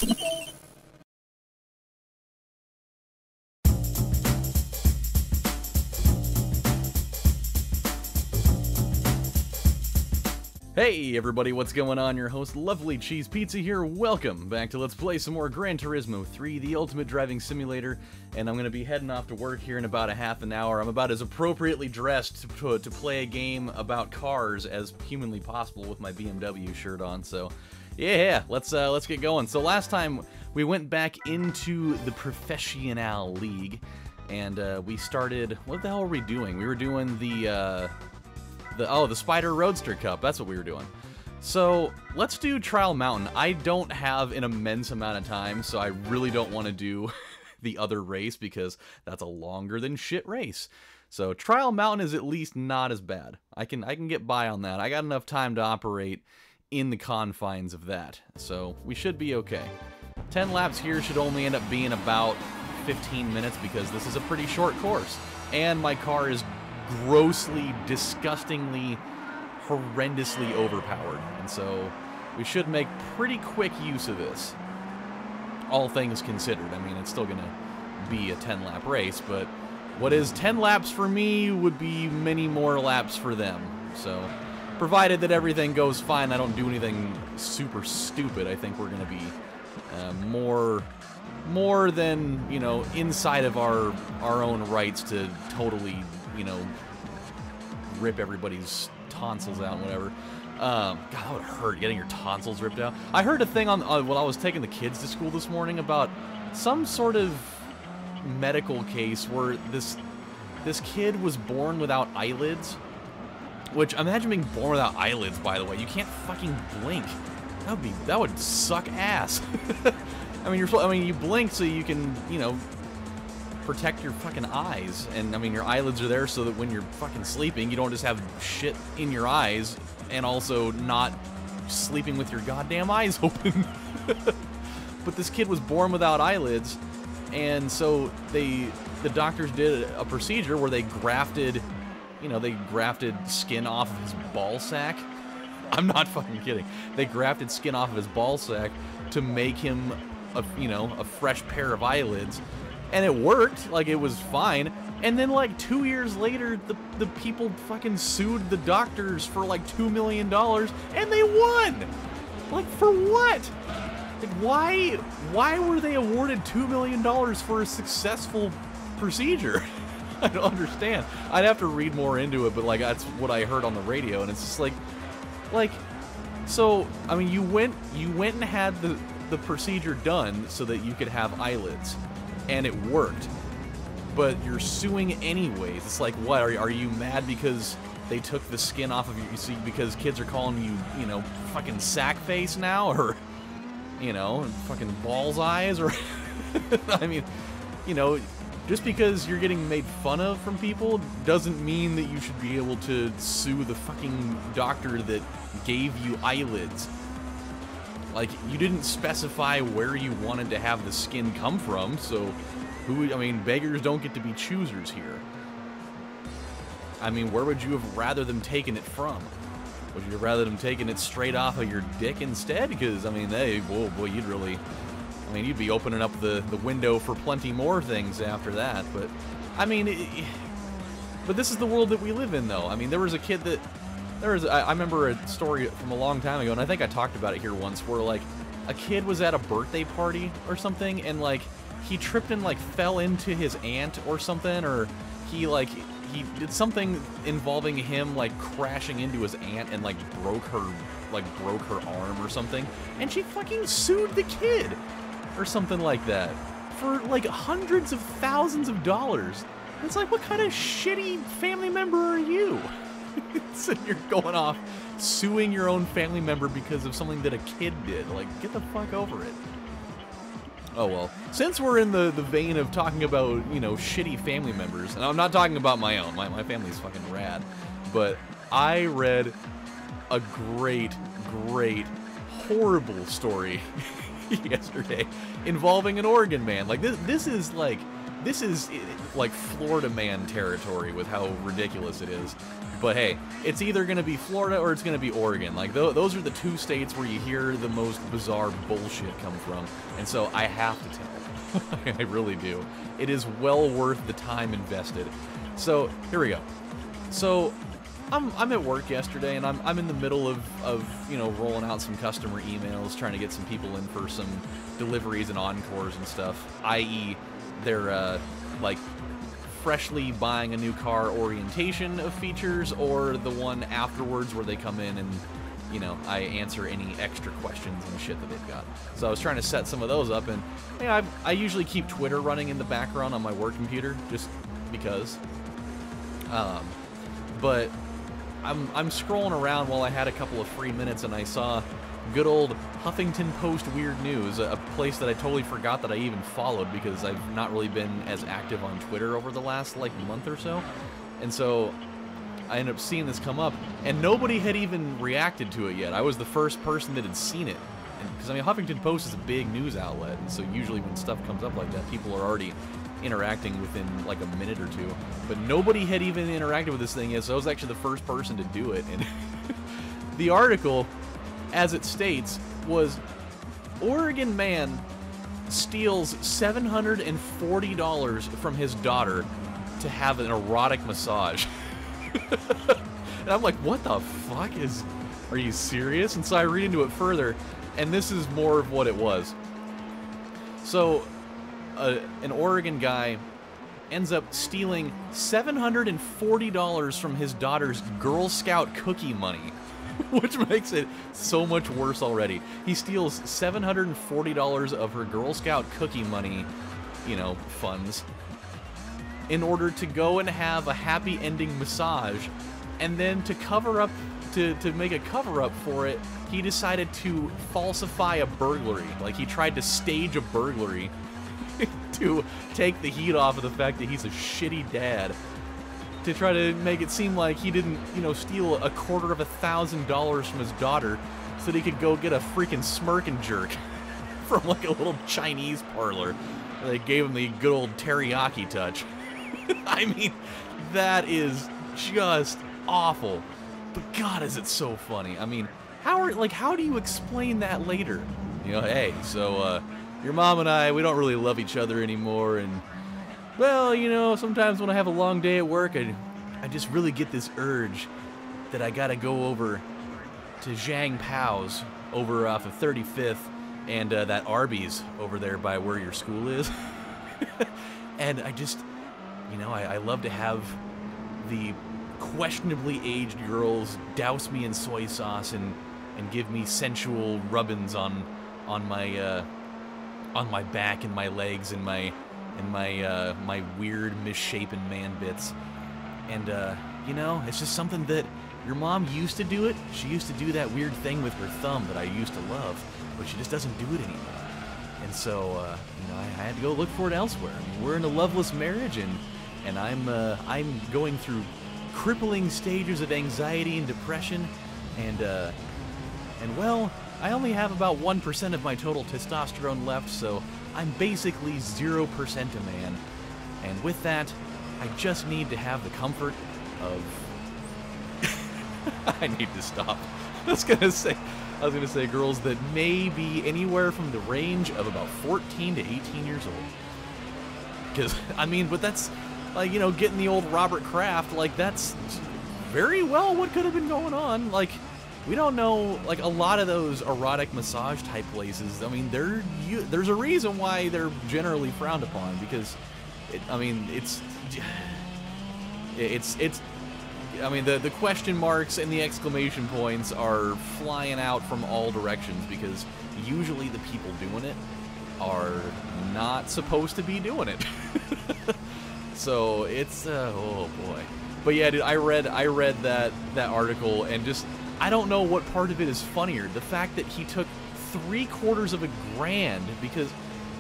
Hey everybody, what's going on? Your host, Lovely Cheese Pizza here. Welcome back to Let's Play some more Gran Turismo 3, the ultimate driving simulator, and I'm going to be heading off to work here in about a half an hour. I'm about as appropriately dressed to play a game about cars as humanly possible with my BMW shirt on, so yeah, let's get going. So last time we went back into the Professional League, and we started, what the hell were we doing? We were doing the Spider Roadster Cup, that's what we were doing. So, let's do Trial Mountain. I don't have an immense amount of time, so I really don't want to do the other race, because that's a longer than shit race. So, Trial Mountain is at least not as bad. I can get by on that. I got enough time to operate in the confines of that, so we should be okay. 10 laps here should only end up being about 15 minutes, because this is a pretty short course. And my car is grossly, disgustingly, horrendously overpowered, and so we should make pretty quick use of this, all things considered. I mean, it's still gonna be a 10-lap race, but what is 10 laps for me would be many more laps for them. So provided that everything goes fine, I don't do anything super stupid, I think we're gonna be more than, you know, inside of our own rights to totally, you know, rip everybody's tonsils out and whatever. God, that would hurt, getting your tonsils ripped out. I heard a thing on when I was taking the kids to school this morning about some sort of medical case where this kid was born without eyelids. Which, imagine being born without eyelids, by the way. You can't fucking blink. That would suck ass. I mean, you blink so you can, you know, protect your fucking eyes, and I mean, your eyelids are there so that when you're fucking sleeping, you don't just have shit in your eyes, and also not sleeping with your goddamn eyes open. But this kid was born without eyelids, and so the doctors did a procedure where they grafted, you know, skin off of his ball sack. I'm not fucking kidding. They grafted skin off of his ball sack to make him a fresh pair of eyelids. And it worked, like, it was fine. And then, like, 2 years later, the people fucking sued the doctors for, like, $2 million, and they won! Like, for what? Like, why were they awarded $2 million for a successful procedure? I don't understand. I'd have to read more into it, but, like, that's what I heard on the radio, and it's just like, so, I mean, you went and had the procedure done so that you could have eyelids. And it worked, but you're suing anyways. It's like, what, are you mad because they took the skin off of you, see, because kids are calling you, you know, fucking sack face now, or, you know, fucking balls eyes, or, I mean, you know, just because you're getting made fun of from people doesn't mean that you should be able to sue the fucking doctor that gave you eyelids. Like, you didn't specify where you wanted to have the skin come from, so I mean, beggars don't get to be choosers here. I mean, where would you have rather them taken it from? Would you have rather them taking it straight off of your dick instead? Because, I mean, whoa, boy, you'd be opening up the window for plenty more things after that, but, I mean, but this is the world that we live in, though. I mean, there was a kid that, I remember a story from a long time ago, and I think I talked about it here once, where, like, a kid was at a birthday party or something, and, like, he tripped and, like, fell into his aunt or something, or he did something involving him, like, crashing into his aunt and, like, broke her arm or something, and she fucking sued the kid or something like that for, like, hundreds of thousands of dollars. It's like, what kind of shitty family member are you? So you're going off suing your own family member because of something that a kid did. Like, get the fuck over it. Oh well. Since we're in the vein of talking about, you know, shitty family members, and I'm not talking about my own, my family's fucking rad, but I read a great, horrible story yesterday involving an Oregon man. Like, this is like Florida man territory with how ridiculous it is. But hey, it's either going to be Florida or it's going to be Oregon. Like, those are the two states where you hear the most bizarre bullshit come from. And so I have to tell. I really do. It is well worth the time invested. So, here we go. So, I'm at work yesterday, and I'm in the middle of you know, rolling out some customer emails, trying to get some people in for some deliveries and encores and stuff, i.e. they're, like, freshly buying a new car orientation of features, or the one afterwards where they come in and, you know, I answer any extra questions and shit that they've got. So I was trying to set some of those up, and you know, I usually keep Twitter running in the background on my work computer, just because. But I'm scrolling around while I had a couple of free minutes, and I saw good old Huffington Post Weird News, a place that I totally forgot that I even followed because I've not really been as active on Twitter over the last, like, month or so. And so I ended up seeing this come up, and nobody had even reacted to it yet. I was the first person that had seen it. Because, I mean, Huffington Post is a big news outlet, and so usually when stuff comes up like that, people are already interacting within, like, a minute or two. But nobody had even interacted with this thing yet, so I was actually the first person to do it. And the article, as it states, was Oregon man steals $740 from his daughter to have an erotic massage. And I'm like, what the fuck are you serious? And so I read into it further, and this is more of what it was. So, an Oregon guy ends up stealing $740 from his daughter's Girl Scout cookie money. Which makes it so much worse already. He steals $740 of her Girl Scout cookie money, you know, funds, in order to go and have a happy ending massage, and then to cover up, to make a cover-up for it, he decided to falsify a burglary. Like, he tried to stage a burglary to take the heat off of the fact that he's a shitty dad, to try to make it seem like he didn't, you know, steal $250,000 from his daughter so that he could go get a freaking smirk and jerk from, like, a little Chinese parlor. They gave him the good old teriyaki touch. I mean, that is just awful. But God, is it so funny. I mean, how do you explain that later? You know, hey, so, your mom and I, we don't really love each other anymore, and well, you know, sometimes when I have a long day at work, I just really get this urge that I gotta go over to Zhang Pao's over off of 35th and that Arby's over there by where your school is. And I just, you know, I love to have the questionably aged girls douse me in soy sauce and give me sensual rubbings on my back and my legs and my weird misshapen man bits. And you know, it's just something that your mom used to do it. She used to do that weird thing with her thumb that I used to love, but she just doesn't do it anymore. And so you know, I had to go look for it elsewhere. I mean, we're in a loveless marriage, and I'm going through crippling stages of anxiety and depression, and well, I only have about 1% of my total testosterone left, so I'm basically 0% a man. And with that, I just need to have the comfort of... I need to stop. I was gonna say girls that may be anywhere from the range of about 14 to 18 years old. Because, I mean, but that's, like, you know, getting the old Robert Kraft, like, that's very well what could have been going on. Like, we don't know, like, a lot of those erotic massage type places, I mean, there's a reason why they're generally frowned upon, because, I mean, I mean, the question marks and the exclamation points are flying out from all directions, because usually the people doing it are not supposed to be doing it. So it's, oh boy. But yeah, dude, I read that article, and just, I don't know what part of it is funnier. The fact that he took $750,000, because,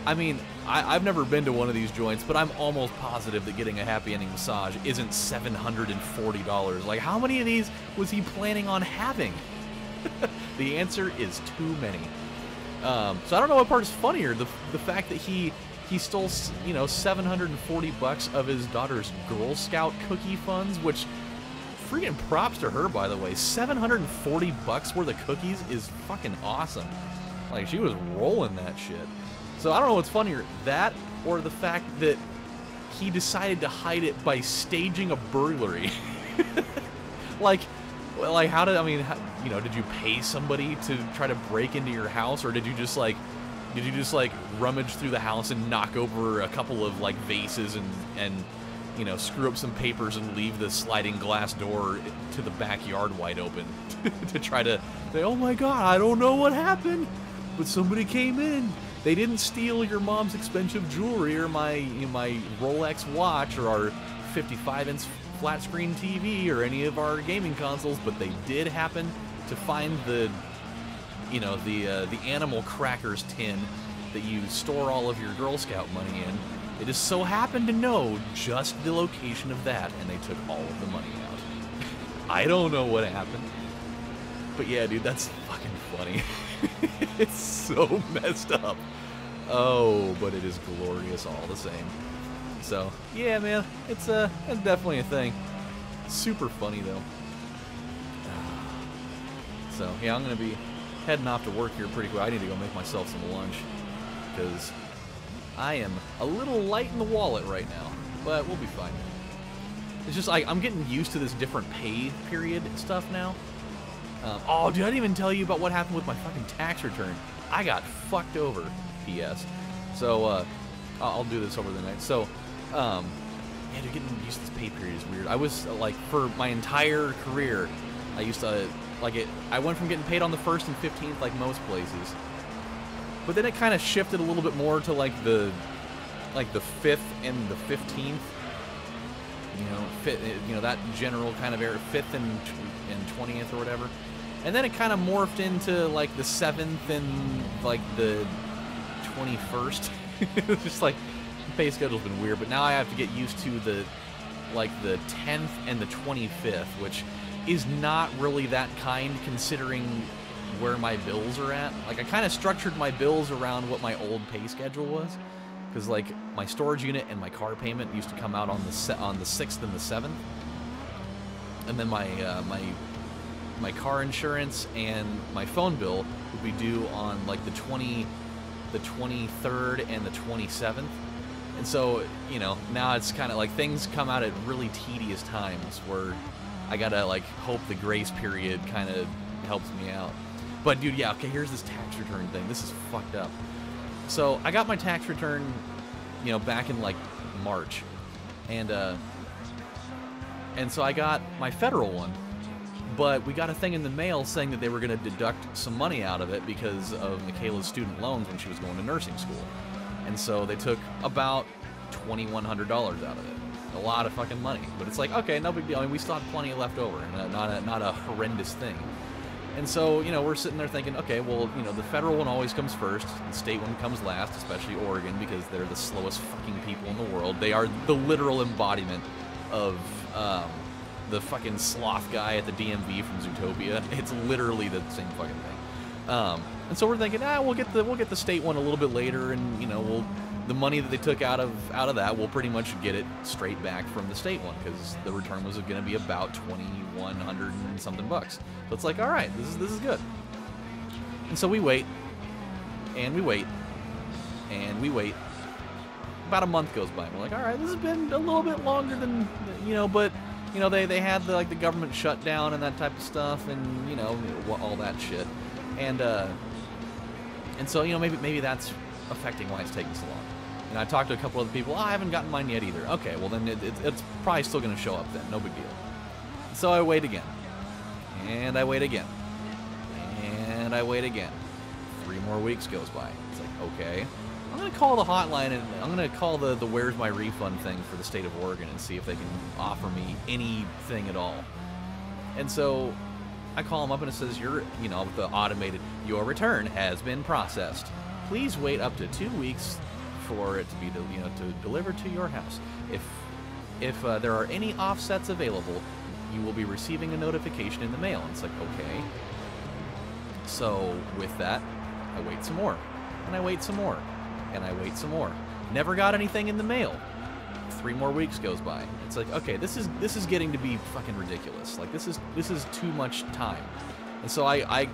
I mean, I've never been to one of these joints, but I'm almost positive that getting a happy ending massage isn't $740. Like, how many of these was he planning on having? The answer is too many. So I don't know what part is funnier. The fact that he stole, you know, $740 of his daughter's Girl Scout cookie funds, which, freaking props to her, by the way. $740 worth of cookies is fucking awesome. Like, she was rolling that shit. So I don't know what's funnier, that or the fact that he decided to hide it by staging a burglary. like how did, I mean, how, you know, did you pay somebody to try to break into your house, or did you just like rummage through the house and knock over a couple of like vases and you know, screw up some papers and leave the sliding glass door to the backyard wide open to try to say, oh my god, I don't know what happened, but somebody came in. They didn't steal your mom's expensive jewelry or my Rolex watch or our 55-inch flat screen TV or any of our gaming consoles, but they did happen to find the, you know, the animal crackers tin that you store all of your Girl Scout money in. They just so happened to know just the location of that, and they took all of the money out. I don't know what happened. But yeah, dude, that's fucking funny. It's so messed up. Oh, but it is glorious all the same. So, yeah, man, it's definitely a thing. Super funny, though. So, yeah, I'm going to be heading off to work here pretty quick. I need to go make myself some lunch, because I am a little light in the wallet right now, but we'll be fine. It's just, I'm getting used to this different pay period stuff now. Oh, dude, I didn't even tell you about what happened with my fucking tax return. I got fucked over, P.S. So, I'll do this over the night. So, yeah, dude, getting used to this pay period is weird. I was, like, for my entire career, I used to, like, I went from getting paid on the 1st and 15th, like most places. But then it kind of shifted a little bit more to, like, the 5th and the 15th. You know, that general kind of area, 5th and 20th or whatever. And then it kind of morphed into, like, the 7th and, like, the 21st. It's just, like, the pay schedule's been weird. But now I have to get used to the 10th and the 25th, which is not really that kind considering where my bills are at. Like, I kind of structured my bills around what my old pay schedule was. Because, like, my storage unit and my car payment used to come out on the 6th and the 7th. And then my car insurance and my phone bill would be due on, like, the 23rd and the 27th. And so, you know, now it's kind of like things come out at really tedious times where I gotta, like, hope the grace period kind of helps me out. But, dude, yeah, okay, here's this tax return thing. This is fucked up. So, I got my tax return, you know, back in, like, March. And so I got my federal one. But we got a thing in the mail saying that they were going to deduct some money out of it because of Michaela's student loans when she was going to nursing school. And so they took about $2,100 out of it. A lot of fucking money. But it's like, okay, no big deal. I mean, we still have plenty left over. And not a horrendous thing. And so, you know, we're sitting there thinking, okay, well, you know, the federal one always comes first. The state one comes last, especially Oregon, because they're the slowest fucking people in the world. They are the literal embodiment of the fucking sloth guy at the DMV from Zootopia. It's literally the same fucking thing. And so we're thinking, we'll get the state one a little bit later, and, you know, the money that they took out of that, we'll pretty much get it straight back from the state one, because the return was going to be about $2,100 and something bucks. So it's like, all right, this is good. And so we wait, and we wait, and we wait. About a month goes by, and we're like, all right, this has been a little bit longer than, you know, but, you know, they had the government shutdown and that type of stuff, and, you know, all that shit. And so, you know, maybe that's affecting why it's taking so long. And I talked to a couple other people. I haven't gotten mine yet either. Okay, well then it's probably still going to show up then. No big deal. So I wait again. And I wait again. And I wait again. 3 more weeks goes by. It's like, okay. I'm going to call the hotline, and I'm going to call the where's my refund thing for the state of Oregon and see if they can offer me anything at all. And so I call them up, and it says, your return has been processed. Please wait up to 2 weeks for it to be, to deliver to your house. If there are any offsets available, you will be receiving a notification in the mail. And it's like, okay. So with that, I wait some more, and I wait some more, and I wait some more. Never got anything in the mail. 3 more weeks goes by. It's like, okay, this is getting to be fucking ridiculous. Like, this is too much time. And so I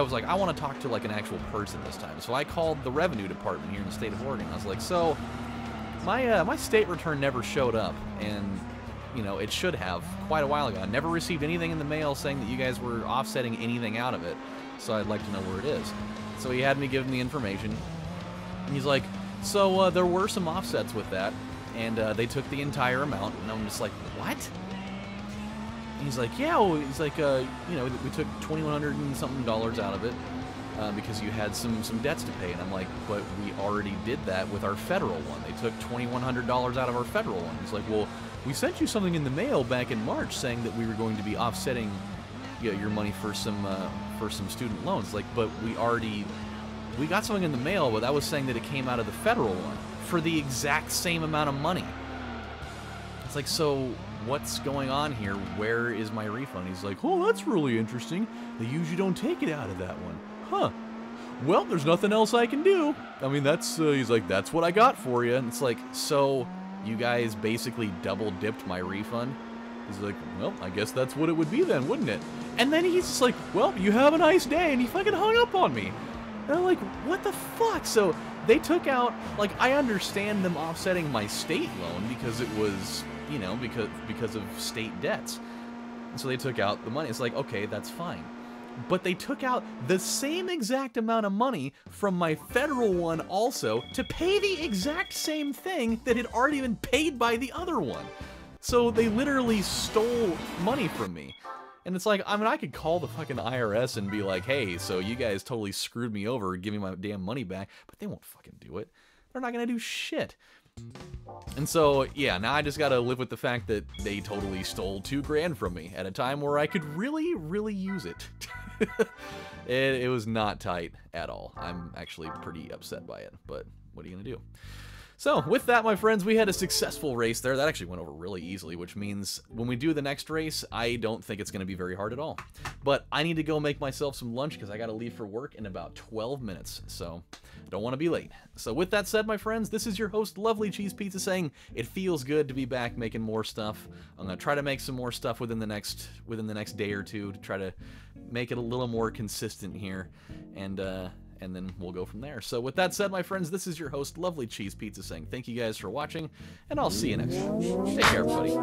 was like, I want to talk to like an actual person this time. So I called the revenue department here in the state of Oregon. I was like, so my state return never showed up, and you know, it should have quite a while ago. I never received anything in the mail saying that you guys were offsetting anything out of it. So I'd like to know where it is. So he had me give him the information. And he's like, so there were some offsets with that, and they took the entire amount. And I'm just like, what? And he's like, yeah, well, he's like, you know, we took $2,100 and something out of it because you had some debts to pay. And I'm like, but we already did that with our federal one. They took $2,100 out of our federal one. He's like, well, we sent you something in the mail back in March saying that we were going to be offsetting, you know, your money for some student loans. Like, but we got something in the mail, but that was saying that it came out of the federal one for the exact same amount of money. It's like, so what's going on here? Where is my refund? He's like, oh, that's really interesting. They usually don't take it out of that one. Huh. Well, there's nothing else I can do. I mean, that's, he's like, that's what I got for you. And it's like, so you guys basically double dipped my refund? He's like, well, I guess that's what it would be then, wouldn't it? And then he's just like, well, you have a nice day. And he fucking hung up on me. And I'm like, what the fuck? So they took out, like, I understand them offsetting my state loan because it was, you know, because of state debts. And so they took out the money. It's like, okay, that's fine. But they took out the same exact amount of money from my federal one also to pay the exact same thing that had already been paid by the other one. So they literally stole money from me. And it's like, I mean, I could call the fucking IRS and be like, hey, so you guys totally screwed me over, give me my damn money back, but they won't fucking do it. They're not gonna do shit. And so, yeah, now I just gotta live with the fact that they totally stole $2 grand from me at a time where I could really, really use it. It was not tight at all. I'm actually pretty upset by it, but what are you gonna do? So, with that, my friends, we had a successful race there. That actually went over really easily, which means when we do the next race, I don't think it's going to be very hard at all. But I need to go make myself some lunch because I got to leave for work in about 12 minutes, so I don't want to be late. So with that said, my friends, this is your host, Lovely Cheese Pizza, saying it feels good to be back making more stuff. I'm going to try to make some more stuff within the next day or two to try to make it a little more consistent here, and then we'll go from there. So with that said, my friends, this is your host, Lovely Cheese Pizza, saying thank you guys for watching, and I'll see you next time. Take care, everybody.